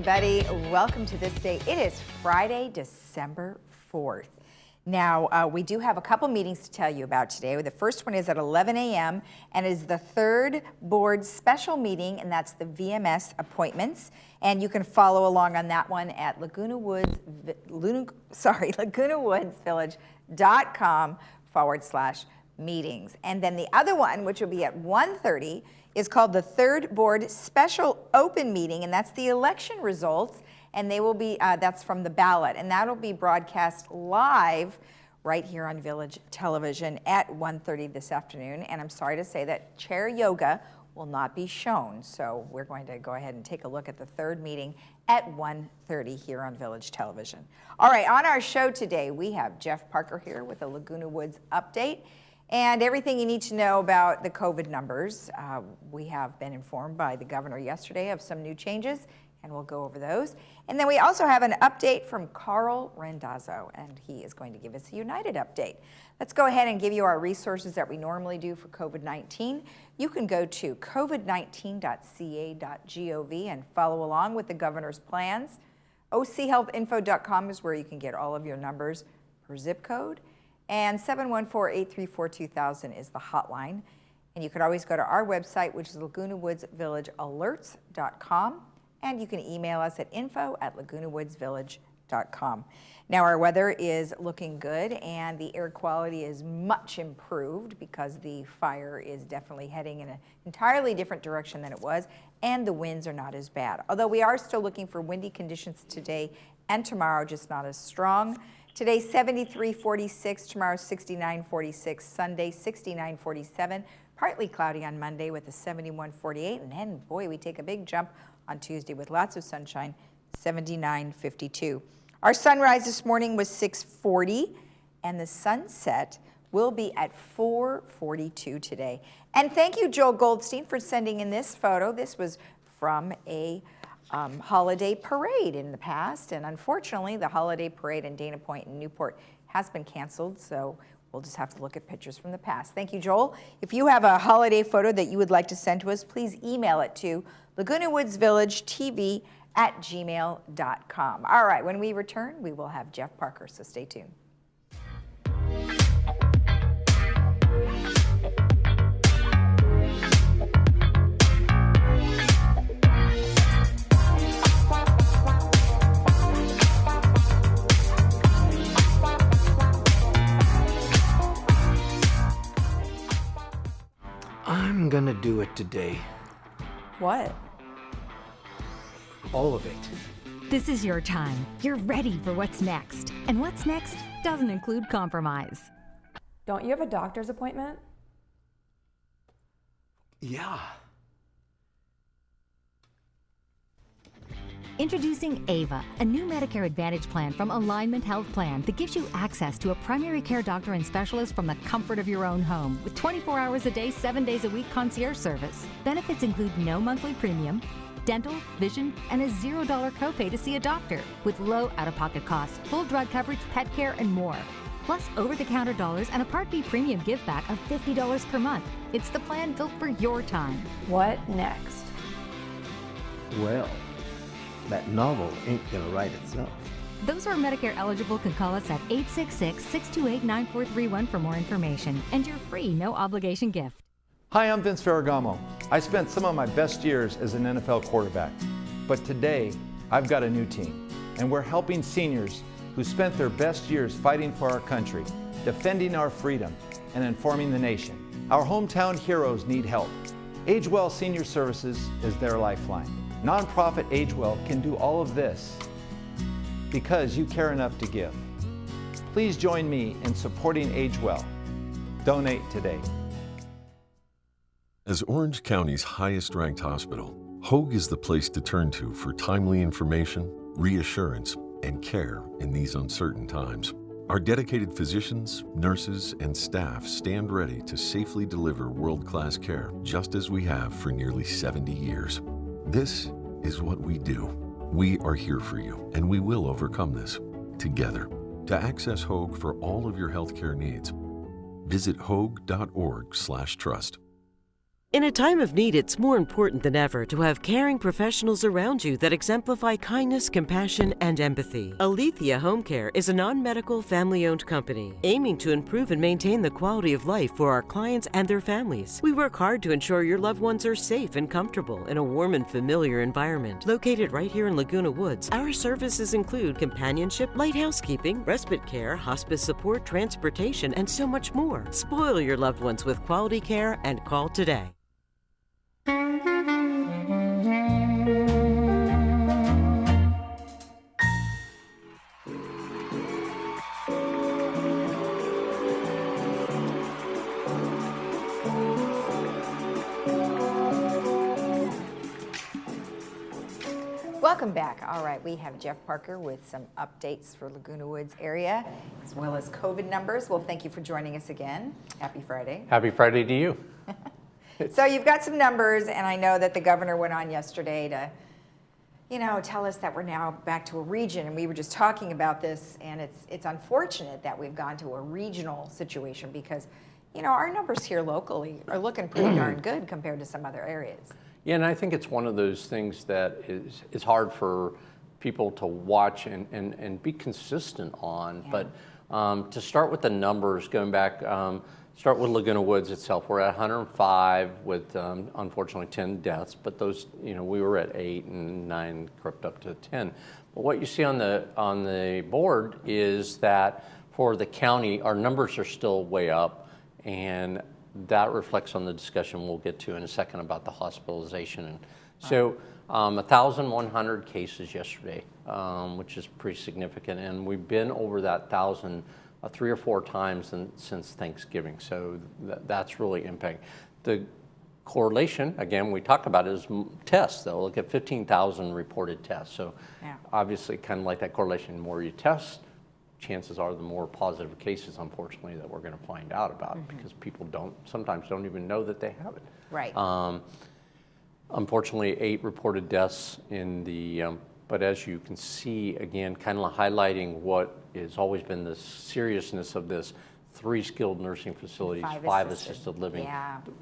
everybody. Welcome to This Day. It is Friday, December 4th. Now, we do have a couple meetings to tell you about today. The first one is at 11 a.m. and is the third board special meeting, and that's the VMS appointments. And you can follow along on that one at LagunaWoodsVillage.com/meetings. And then the other one, which will be at 1:30, is called the third board special open meeting, and that's the election results. And they will be, that's from the ballot, and that'll be broadcast live right here on Village Television at 1:30 this afternoon. And I'm sorry to say that chair yoga will not be shown, so we're going to go ahead and take a look at the third meeting at 1:30 here on Village Television. All right, on our show today, we have Jeff Parker here with a Laguna Woods update and everything you need to know about the COVID numbers. We have been informed by the governor yesterday of some new changes, and we'll go over those. And then we also have an update from Carl Randazzo, and he is going to give us a United update. Let's go ahead and give you our resources that we normally do for COVID-19. You can go to covid19.ca.gov and follow along with the governor's plans. OCHealthInfo.com is where you can get all of your numbers per zip code. And 714-834-2000 is the hotline. And you could always go to our website, which is LagunaWoodsVillageAlerts.com. And you can email us at info@LagunaWoodsVillage.com. Now, our weather is looking good, and the air quality is much improved because the fire is definitely heading in an entirely different direction than it was, and the winds are not as bad. Although we are still looking for windy conditions today and tomorrow, just not as strong. Today, 73-46, tomorrow 69-46, Sunday 69-47, partly cloudy on Monday with a 71-48, and then, boy, we take a big jump on Tuesday with lots of sunshine, 79-52. Our sunrise this morning was 6:40, and the sunset will be at 4:42 today. And thank you, Joel Goldstein, for sending in this photo. This was from a holiday parade in the past, and unfortunately, the holiday parade in Dana Point and Newport has been canceled, so we'll just have to look at pictures from the past. Thank you, Joel. If you have a holiday photo that you would like to send to us, please email it to LagunaWoodsVillageTV@gmail.com. All right, when we return, we will have Jeff Parker, so stay tuned. I'm gonna do it today. What? All of it. This is your time. You're ready for what's next. And what's next doesn't include compromise. Don't you have a doctor's appointment? Yeah. Introducing AVA, a new Medicare Advantage plan from Alignment Health Plan that gives you access to a primary care doctor and specialist from the comfort of your own home with 24 hours a day, 7 days a week concierge service. Benefits include no monthly premium, dental, vision, and a $0 copay to see a doctor with low out-of-pocket costs, full drug coverage, pet care, and more. Plus over-the-counter dollars and a Part B premium giveback of $50 per month. It's the plan built for your time. What next? Well, that novel ain't gonna write itself. Those who are Medicare eligible can call us at 866-628-9431 for more information and your free no-obligation gift. Hi, I'm Vince Ferragamo. I spent some of my best years as an NFL quarterback, but today I've got a new team, and we're helping seniors who spent their best years fighting for our country, defending our freedom, and informing the nation. Our hometown heroes need help. AgeWell Senior Services is their lifeline. Nonprofit AgeWell can do all of this because you care enough to give. Please join me in supporting AgeWell. Donate today. As Orange County's highest-ranked hospital, Hoag is the place to turn to for timely information, reassurance, and care in these uncertain times. Our dedicated physicians, nurses, and staff stand ready to safely deliver world-class care, just as we have for nearly 70 years. This is what we do. We are here for you, and we will overcome this together. To access Hoag for all of your healthcare needs, visit hoag.org/trust. In a time of need, it's more important than ever to have caring professionals around you that exemplify kindness, compassion, and empathy. Alethea Home Care is a non-medical, family-owned company aiming to improve and maintain the quality of life for our clients and their families. We work hard to ensure your loved ones are safe and comfortable in a warm and familiar environment. Located right here in Laguna Woods, our services include companionship, light housekeeping, respite care, hospice support, transportation, and so much more. Spoil your loved ones with quality care and call today. Welcome back. All right, we have Jeff Parker with some updates for Laguna Woods area, as well as COVID numbers. Well, thank you for joining us again. Happy Friday. Happy Friday to you. So you've got some numbers, and I know that the governor went on yesterday to, tell us that we're now back to a region, and we were just talking about this, and it's unfortunate that we've gone to a regional situation because, our numbers here locally are looking pretty darn good compared to some other areas. Yeah, and I think it's one of those things that is hard for people to watch and be consistent on. Yeah. But to start with the numbers, going back, start with Laguna Woods itself. We're at 105 with, unfortunately, 10 deaths. But those, we were at 8 and 9, crept up to 10. But what you see on the board is that for the county, our numbers are still way up. And that reflects on the discussion we'll get to in a second about the hospitalization. And so 1,100 cases yesterday, which is pretty significant. And we've been over that 1,000 3 or 4 times since Thanksgiving. So that's really impacting. The correlation, again, we talked about is tests. They'll look at 15,000 reported tests. So obviously kind of like that correlation, the more you test, chances are the more positive cases, unfortunately, that we're going to find out about because people sometimes don't even know that they have it. Right. Unfortunately, 8 reported deaths in the, but as you can see, again, kind of highlighting what has always been the seriousness of this, 3 skilled nursing facilities, 5 assisted living,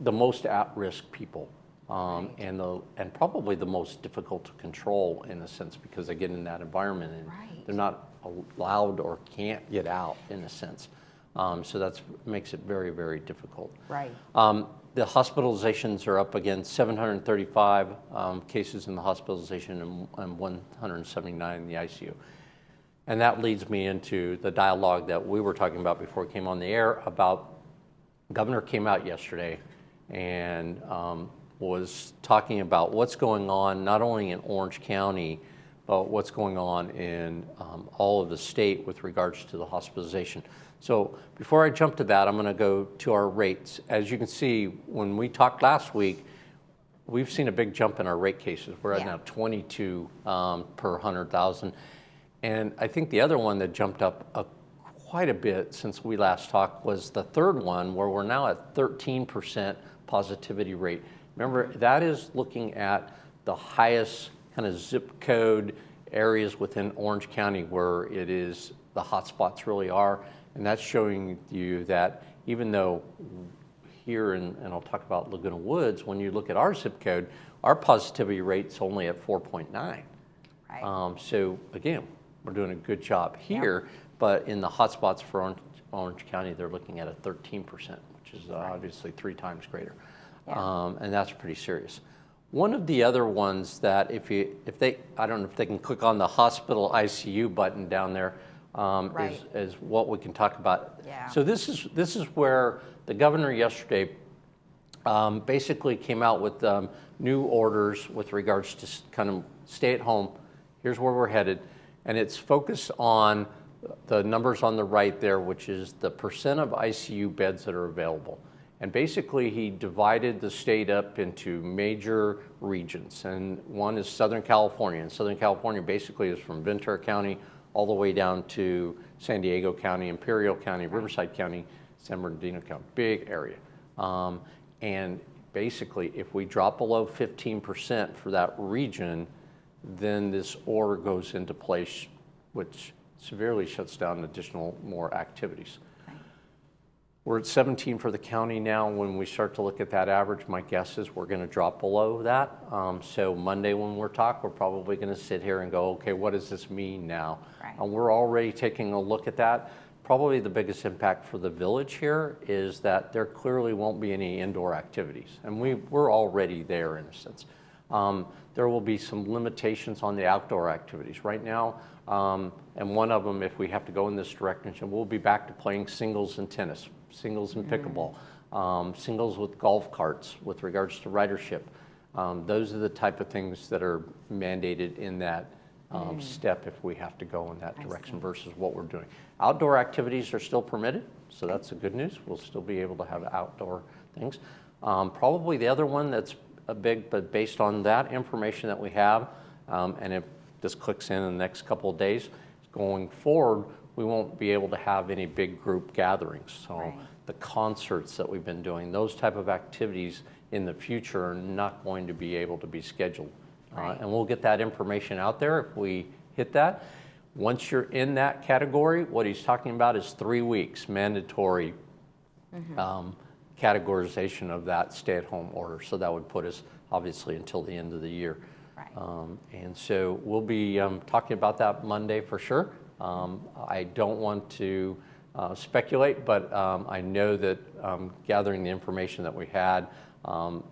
the most at-risk people, and probably the most difficult to control in a sense because they get in that environment and they're not allowed or can't get out in a sense. So that makes it very, very difficult. Right. The hospitalizations are up again, 735 cases in the hospitalization and 179 in the ICU. And that leads me into the dialogue that we were talking about before it came on the air about Governor came out yesterday and was talking about what's going on not only in Orange County, but what's going on in all of the state with regards to the hospitalization. So before I jump to that, I'm going to go to our rates. As you can see, when we talked last week, we've seen a big jump in our rate cases. We're at now 22 per 100,000. And I think the other one that jumped up quite a bit since we last talked was the third one, where we're now at 13% positivity rate. Remember, that is looking at the highest kind of zip code areas within Orange County where it is the hot spots really are. And that's showing you that even though here, and I'll talk about Laguna Woods, when you look at our zip code, our positivity rate's only at 4.9. Right. So again, we're doing a good job here, but in the hot spots for Orange County, they're looking at a 13%, which is obviously 3 times greater. And that's pretty serious. One of the other ones that if they, I don't know if they can click on the hospital ICU button down there, is what we can talk about. Yeah. So this is where the governor yesterday basically came out with new orders with regards to kind of stay at home. Here's where we're headed, and it's focused on the numbers on the right there, which is the percent of ICU beds that are available. And basically, he divided the state up into major regions, and one is Southern California. And Southern California basically is from Ventura County all the way down to San Diego County, Imperial County, Riverside County, San Bernardino County, big area. And basically, if we drop below 15% for that region, then this order goes into place, which severely shuts down more activities. We're at 17 for the county now. When we start to look at that average, my guess is we're going to drop below that. So Monday when we're probably going to sit here and go, okay, what does this mean now? Right. And we're already taking a look at that. Probably the biggest impact for the village here is that there clearly won't be any indoor activities. And we're already there in a sense. There will be some limitations on the outdoor activities. Right now, and one of them, if we have to go in this direction, we'll be back to playing singles and tennis, singles and pickleball, singles with golf carts with regards to ridership. Those are the type of things that are mandated in that step if we have to go in that direction versus what we're doing. Outdoor activities are still permitted, so that's the good news. We'll still be able to have outdoor things. Probably the other one that's a big, but based on that information that we have, and if this clicks in the next couple of days, going forward, we won't be able to have any big group gatherings. So the concerts that we've been doing, those type of activities in the future are not going to be able to be scheduled. And we'll get that information out there if we hit that. Once you're in that category, what he's talking about is 3 weeks mandatory categorization of that stay-at-home order. So that would put us obviously until the end of the year. And so we'll be talking about that Monday for sure. I don't want to speculate, but I know that gathering the information that we had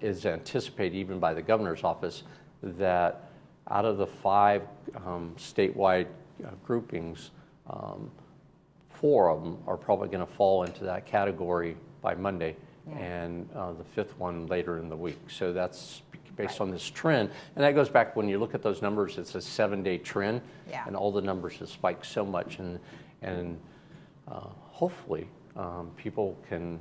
is anticipated even by the governor's office that out of the 5 statewide groupings, 4 of them are probably going to fall into that category by Monday, and the 5th one later in the week. So that's based on this trend, and that goes back when you look at those numbers. It's a 7-day trend, and all the numbers have spiked so much, and hopefully people can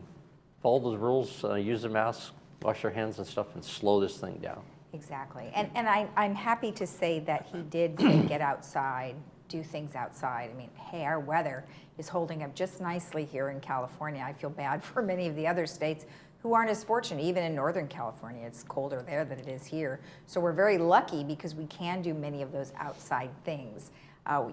follow the rules, use the mask, wash their hands and stuff, and slow this thing down. Exactly. And I'm happy to say that he did say get outside, do things outside. I mean, hey, our weather is holding up just nicely here in California. I feel bad for many of the other states who aren't as fortunate. Even in Northern California, it's colder there than it is here. So we're very lucky because we can do many of those outside things.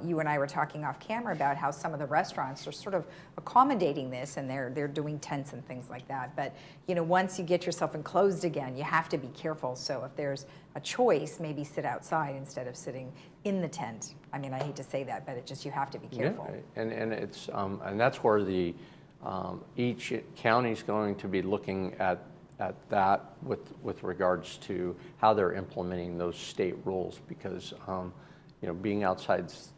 You and I were talking off camera about how some of the restaurants are sort of accommodating this, and they're doing tents and things like that. But you know, once you get yourself enclosed again, you have to be careful. So if there's a choice, maybe sit outside instead of sitting in the tent. I mean, I hate to say that, but you have to be careful. Yeah, and it's and that's where the each county's going to be looking at that with regards to how they're implementing those state rules, because you know, being outside's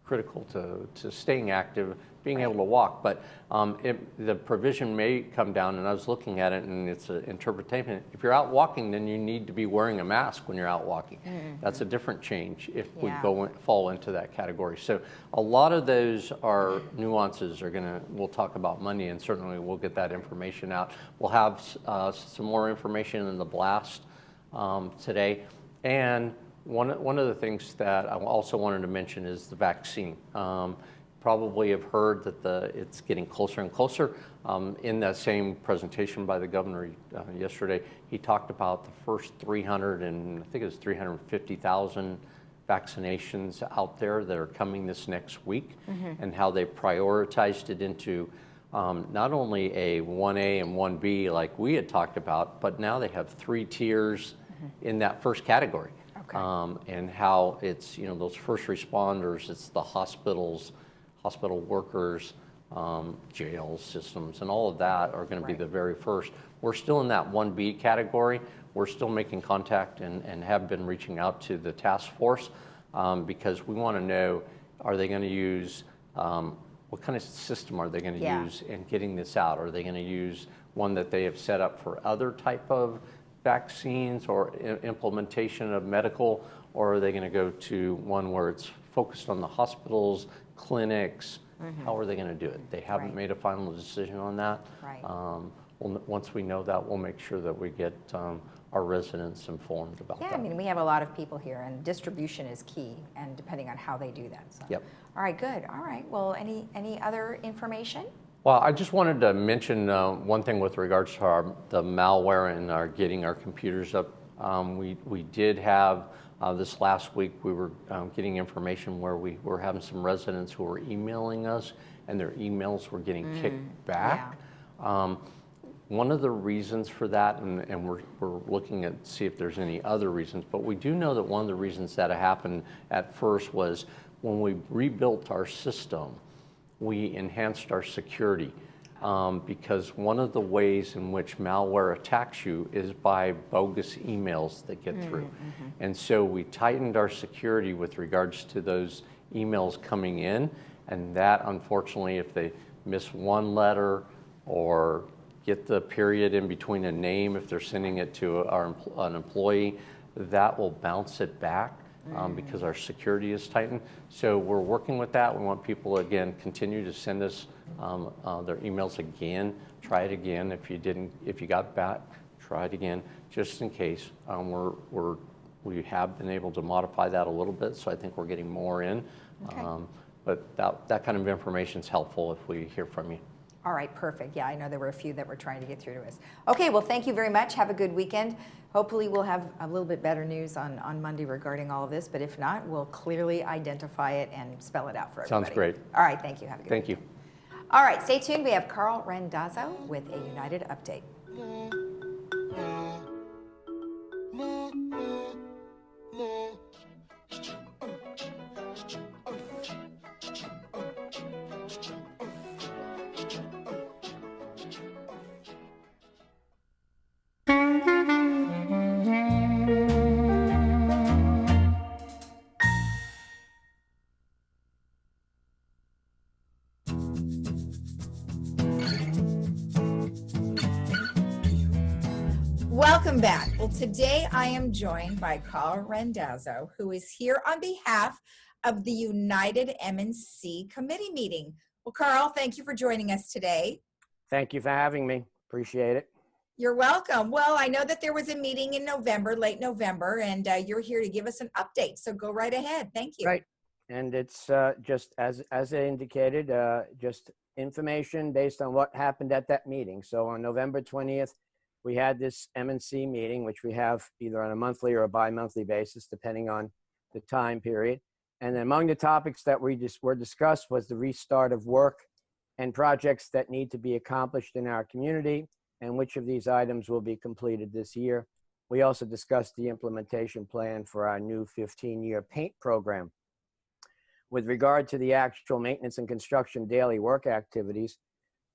critical to staying active, being able to walk. But the provision may come down, and I was looking at it, and it's an interpretation. If you're out walking, then you need to be wearing a mask when you're out walking. That's a different change if we fall into that category. So a lot of those are nuances we'll talk about Monday, and certainly we'll get that information out. We'll have some more information in the blast today. And one of the things that I also wanted to mention is the vaccine. Probably have heard that it's getting closer and closer. In that same presentation by the governor yesterday, he talked about the first 350,000 vaccinations out there that are coming this next week, and how they prioritized it into not only a 1A and 1B like we had talked about, but now they have 3 tiers in that first category. And how it's, you know, those first responders, it's the hospitals, hospital workers, jail systems, and all of that are going to be the very first. We're still in that 1B category. We're still making contact and have been reaching out to the task force because we want to know, are they going to use, what kind of system are they going to use in getting this out? Are they going to use one that they have set up for other type of vaccines or implementation of medical, or are they going to go to one where it's focused on the hospitals, clinics? How are they going to do it? They haven't made a final decision on that. Once we know that, we'll make sure that we get our residents informed about that. Yeah, I mean, we have a lot of people here, and distribution is key, and depending on how they do that. So. All right, good. All right, well, any other information? Well, I just wanted to mention one thing with regards to the malware and getting our computers up. We did have this last week, we were getting information where we were having some residents who were emailing us, and their emails were getting kicked back. One of the reasons for that, and we're looking at see if there's any other reasons, but we do know that one of the reasons that happened at first was when we rebuilt our system, we enhanced our security. Because one of the ways in which malware attacks you is by bogus emails that get through. And so we tightened our security with regards to those emails coming in, and that unfortunately, if they miss one letter or get the period in between a name, if they're sending it to an employee, that will bounce it back. Because our security is tightened. So we're working with that. We want people, again, continue to send us their emails again. Try it again. If you got back, try it again, just in case. We have been able to modify that a little bit, so I think we're getting more in. Okay. But that kind of information is helpful if we hear from you. All right, perfect. Yeah, I know there were a few that were trying to get through to us. Okay, well, thank you very much. Have a good weekend. Hopefully we'll have a little bit better news on Monday regarding all of this, but if not, we'll clearly identify it and spell it out for everybody. Sounds great. All right, thank you. Have a good Thank weekend. you. All right, stay tuned. We have Carl Randazzo with a United update. Welcome back. Well, today I am joined by Carl Randazzo, who is here on behalf of the United M&C committee meeting. Well, Carl, thank you for joining us today. Thank you for having me. Appreciate it. You're welcome. Well, I know that there was a meeting in November, late November, and you're here to give us an update. So go right ahead. Thank you. Right. And it's just as I indicated, just information based on what happened at that meeting. So on November 20th, we had this M&C meeting, which we have either on a monthly or a bi-monthly basis, depending on the time period. And among the topics that were discussed was the restart of work and projects that need to be accomplished in our community, and which of these items will be completed this year. We also discussed the implementation plan for our new 15-year paint program. With regard to the actual maintenance and construction daily work activities,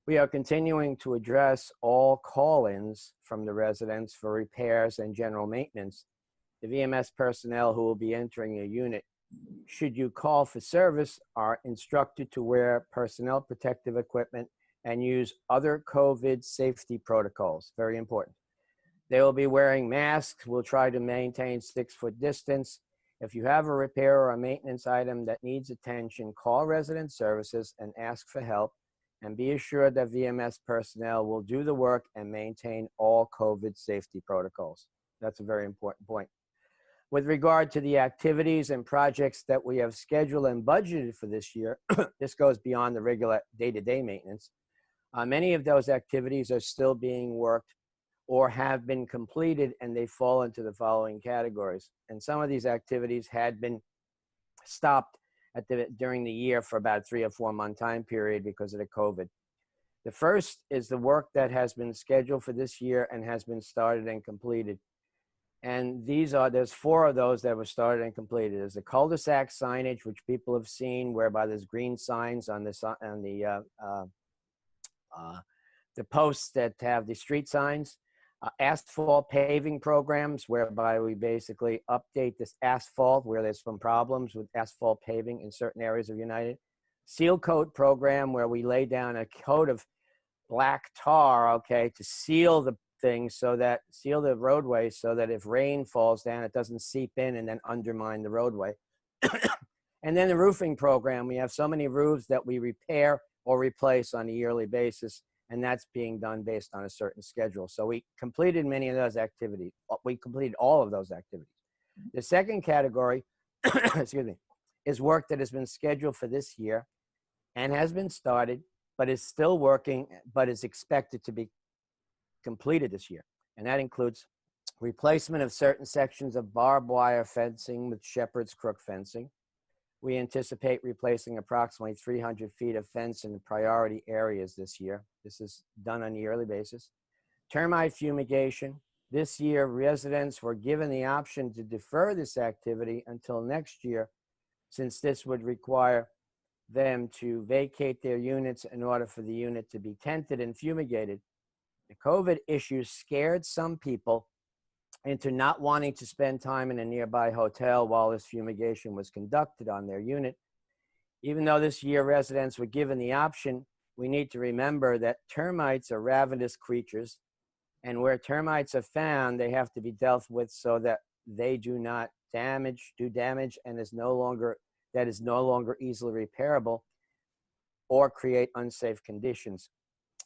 we are continuing to address all call-ins from the residents for repairs and general maintenance. The VMS personnel who will be entering a unit, should you call for service, are instructed to wear personnel protective equipment and use other COVID safety protocols. Very important. They will be wearing masks. We'll try to maintain 6-foot distance. If you have a repair or a maintenance item that needs attention, call resident services and ask for help, and be assured that VMS personnel will do the work and maintain all COVID safety protocols. That's a very important point. With regard to the activities and projects that we have scheduled and budgeted for this year, this goes beyond the regular day-to-day maintenance. Many of those activities are still being worked or have been completed, and they fall into the following categories. And some of these activities had been stopped during the year for about 3 or 4 month time period because of the COVID. The first is the work that has been scheduled for this year and has been started and completed. And there's 4 of those that were started and completed. There's the cul-de-sac signage, which people have seen, whereby there's green signs on the posts that have the street signs. Asphalt paving programs, whereby we basically update this asphalt where there's some problems with asphalt paving in certain areas of United. Seal coat program, where we lay down a coat of black tar, okay, to seal the things seal the roadway so that if rain falls down, it doesn't seep in and then undermine the roadway. And then the roofing program, we have so many roofs that we repair or replace on a yearly basis, and that's being done based on a certain schedule. So we completed many of those activities. We completed all of those activities. The second category, excuse me, is work that has been scheduled for this year and has been started, but is still working, but is expected to be completed this year. And that includes replacement of certain sections of barbed wire fencing with shepherd's crook fencing, We anticipate replacing approximately 300 feet of fence in priority areas this year. This is done on a yearly basis. Termite fumigation. This year, residents were given the option to defer this activity until next year, since this would require them to vacate their units in order for the unit to be tented and fumigated. The COVID issues scared some people into not wanting to spend time in a nearby hotel while this fumigation was conducted on their unit. Even though this year residents were given the option, we need to remember that termites are ravenous creatures, and where termites are found, they have to be dealt with so that they do not do damage and is no longer easily repairable or create unsafe conditions.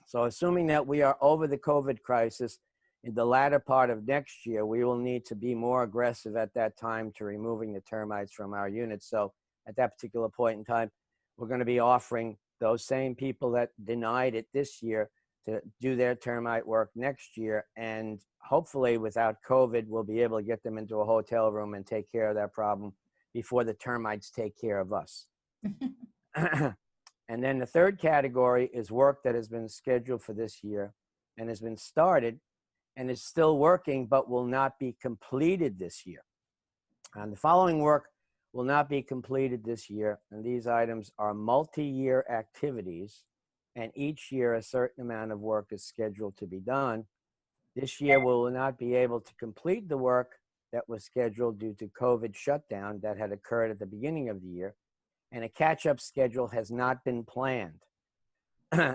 So assuming that we are over the COVID crisis, in the latter part of next year, we will need to be more aggressive at that time to removing the termites from our units. So at that particular point in time, we're going to be offering those same people that denied it this year to do their termite work next year. And hopefully without COVID, we'll be able to get them into a hotel room and take care of that problem before the termites take care of us. And then the third category is work that has been scheduled for this year and has been started and is still working, but will not be completed this year. And the following work will not be completed this year. And these items are multi-year activities. And each year a certain amount of work is scheduled to be done. This year we will not be able to complete the work that was scheduled due to COVID shutdown that had occurred at the beginning of the year. And a catch-up schedule has not been planned.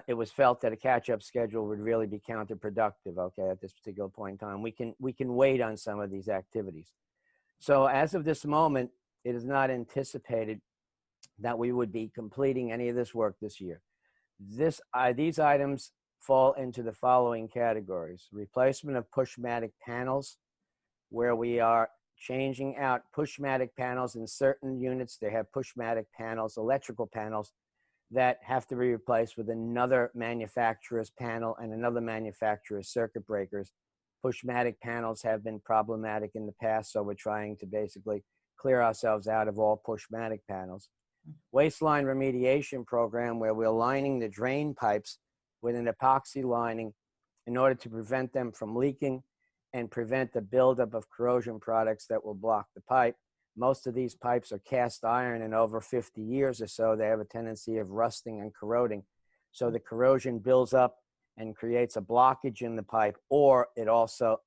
It was felt that a catch-up schedule would really be counterproductive, okay, at this particular point in time. We can wait on some of these activities. So as of this moment, it is not anticipated that we would be completing any of this work this year. These items fall into the following categories: replacement of push-matic panels, where we are changing out push-matic panels in certain units. They have push-matic panels, electrical panels, that have to be replaced with another manufacturer's panel and another manufacturer's circuit breakers. Push-matic panels have been problematic in the past, so we're trying to basically clear ourselves out of all push-matic panels. Waistline remediation program, where we're lining the drain pipes with an epoxy lining in order to prevent them from leaking and prevent the buildup of corrosion products that will block the pipe. Most of these pipes are cast iron, and over 50 years or so, they have a tendency of rusting and corroding. So the corrosion builds up and creates a blockage in the pipe, or it also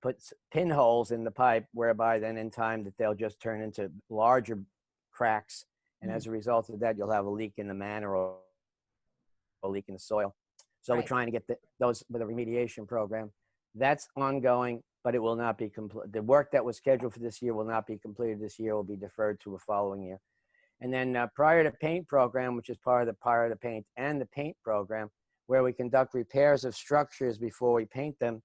puts pinholes in the pipe, whereby then in time that they'll just turn into larger cracks. And as a result of that, you'll have a leak in the manor or a leak in the soil. So we're trying to get those with a remediation program. That's ongoing, but it will not be complete. The work that was scheduled for this year will not be completed this year, will be deferred to a following year. And then prior to paint program, which is part of the prior to paint and the paint program, where we conduct repairs of structures before we paint them.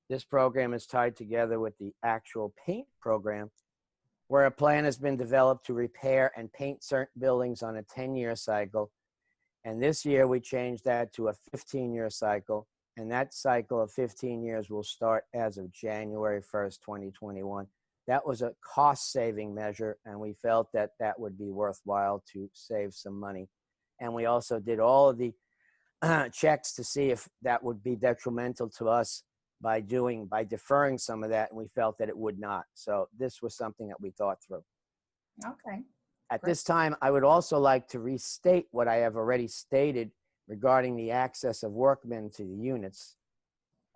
This program is tied together with the actual paint program, where a plan has been developed to repair and paint certain buildings on a 10-year cycle. And this year we changed that to a 15-year cycle. And that cycle of 15 years will start as of January 1st, 2021. That was a cost-saving measure, and we felt that that would be worthwhile to save some money. And we also did all of the checks to see if that would be detrimental to us by deferring some of that, and we felt that it would not. So this was something that we thought through. Okay. At this time, I would also like to restate what I have already stated regarding the access of workmen to the units.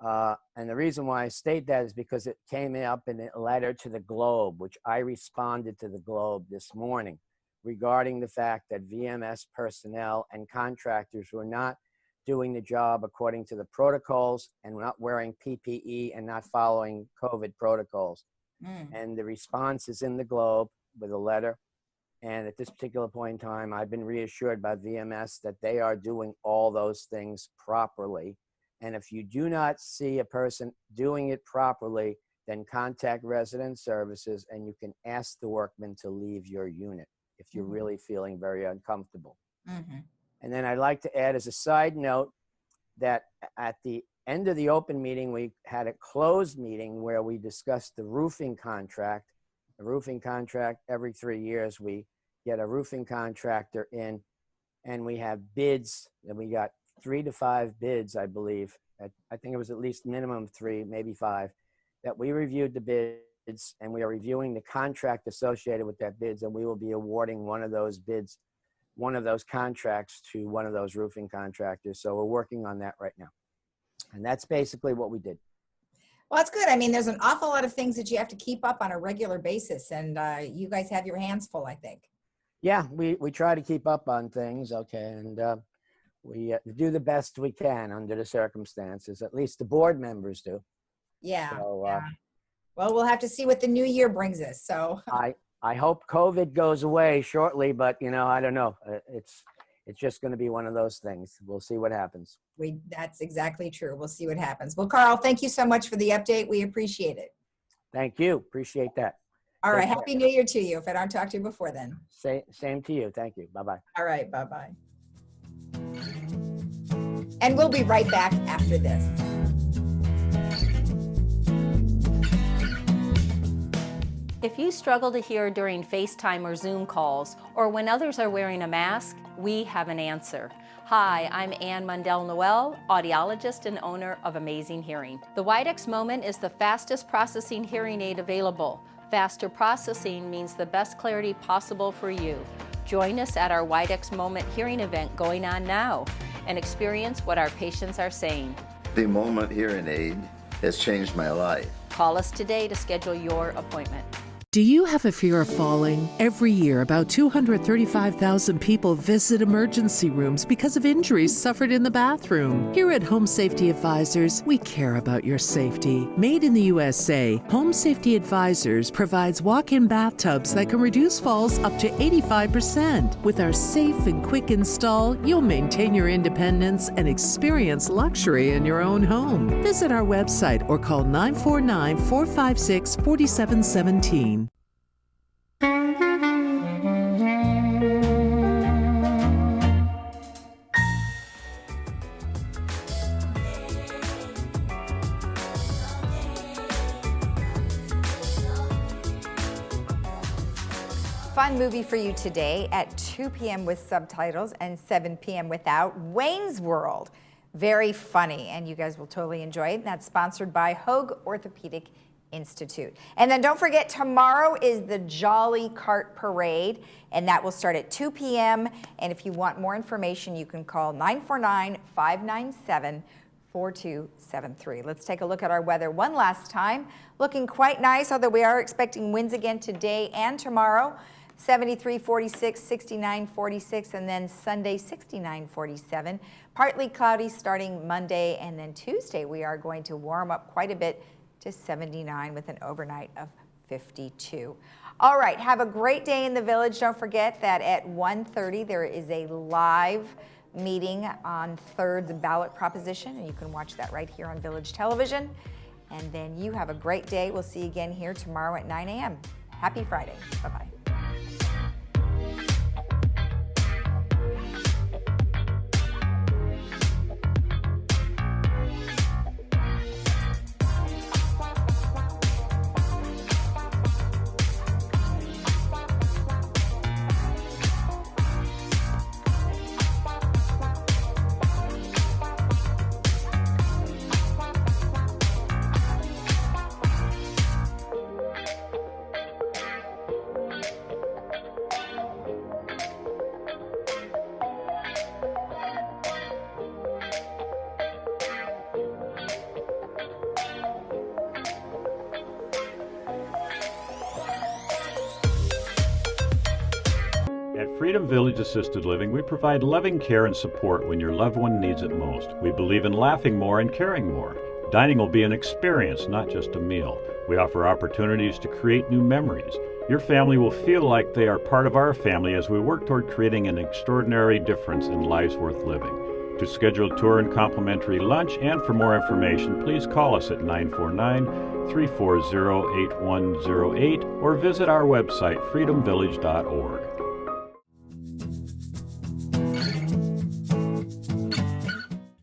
And the reason why I state that is because it came up in a letter to the Globe, which I responded to the Globe this morning, regarding the fact that VMS personnel and contractors were not doing the job according to the protocols and not wearing PPE and not following COVID protocols. And the response is in the Globe with a letter. And at this particular point in time, I've been reassured by VMS that they are doing all those things properly. And if you do not see a person doing it properly, then contact resident services and you can ask the workman to leave your unit if you're really feeling very uncomfortable. And then I'd like to add as a side note that at the end of the open meeting, we had a closed meeting where we discussed the roofing contract a roofing contract. Every 3 years, we get a roofing contractor in, and we have bids, and we got 3 to 5 bids, I believe. I think it was at least minimum 3, maybe 5, that we reviewed the bids, and we are reviewing the contract associated with that bids, and we will be awarding one of those bids, one of those contracts to one of those roofing contractors. So we're working on that right now. And that's basically what we did. Well, that's good. I mean, there's an awful lot of things that you have to keep up on a regular basis, and you guys have your hands full, I think. Yeah, we try to keep up on things, okay, and we do the best we can under the circumstances. At least the board members do. Yeah. So, yeah. Well, we'll have to see what the new year brings us. So I hope COVID goes away shortly, but I don't know. It's just going to be one of those things. We'll see what happens. That's exactly true. We'll see what happens. Well, Carl, thank you so much for the update. We appreciate it. Thank you. Appreciate that. All right. Take care. Happy New Year to you if I don't talk to you before then. Same to you. Thank you. Bye-bye. All right. Bye-bye. And we'll be right back after this. If you struggle to hear during FaceTime or Zoom calls, or when others are wearing a mask, we have an answer. Hi, I'm Ann Mundell-Noel, audiologist and owner of Amazing Hearing. The Widex Moment is the fastest processing hearing aid available. Faster processing means the best clarity possible for you. Join us at our Widex Moment hearing event going on now and experience what our patients are saying. The Moment hearing aid has changed my life. Call us today to schedule your appointment. Do you have a fear of falling? Every year, about 235,000 people visit emergency rooms because of injuries suffered in the bathroom. Here at Home Safety Advisors, we care about your safety. Made in the USA, Home Safety Advisors provides walk-in bathtubs that can reduce falls up to 85%. With our safe and quick install, you'll maintain your independence and experience luxury in your own home. Visit our website or call 949-456-4717. Fun movie for you today at 2 p.m. with subtitles and 7 p.m. without. Wayne's World. Very funny, and you guys will totally enjoy it. And that's sponsored by Hoag Orthopedic Institute. And then don't forget, tomorrow is the Jolly Cart Parade, and that will start at 2 p.m. And if you want more information, you can call 949-597-4273. Let's take a look at our weather one last time. Looking quite nice, although we are expecting winds again today and tomorrow. 73-46, 69-46, and then Sunday 69-47. Partly cloudy starting Monday, and then Tuesday we are going to warm up quite a bit to 79 with an overnight of 52. All right, have a great day in the village. Don't forget that at 1:30 there is a live meeting on Third's ballot proposition, and you can watch that right here on Village Television. And then you have a great day. We'll see you again here tomorrow at 9 a.m. Happy Friday. Bye-bye. At Freedom Village Assisted Living, we provide loving care and support when your loved one needs it most. We believe in laughing more and caring more. Dining will be an experience, not just a meal. We offer opportunities to create new memories. Your family will feel like they are part of our family as we work toward creating an extraordinary difference in lives worth living. To schedule a tour and complimentary lunch and for more information, please call us at 949-340-8108 or visit our website freedomvillage.org.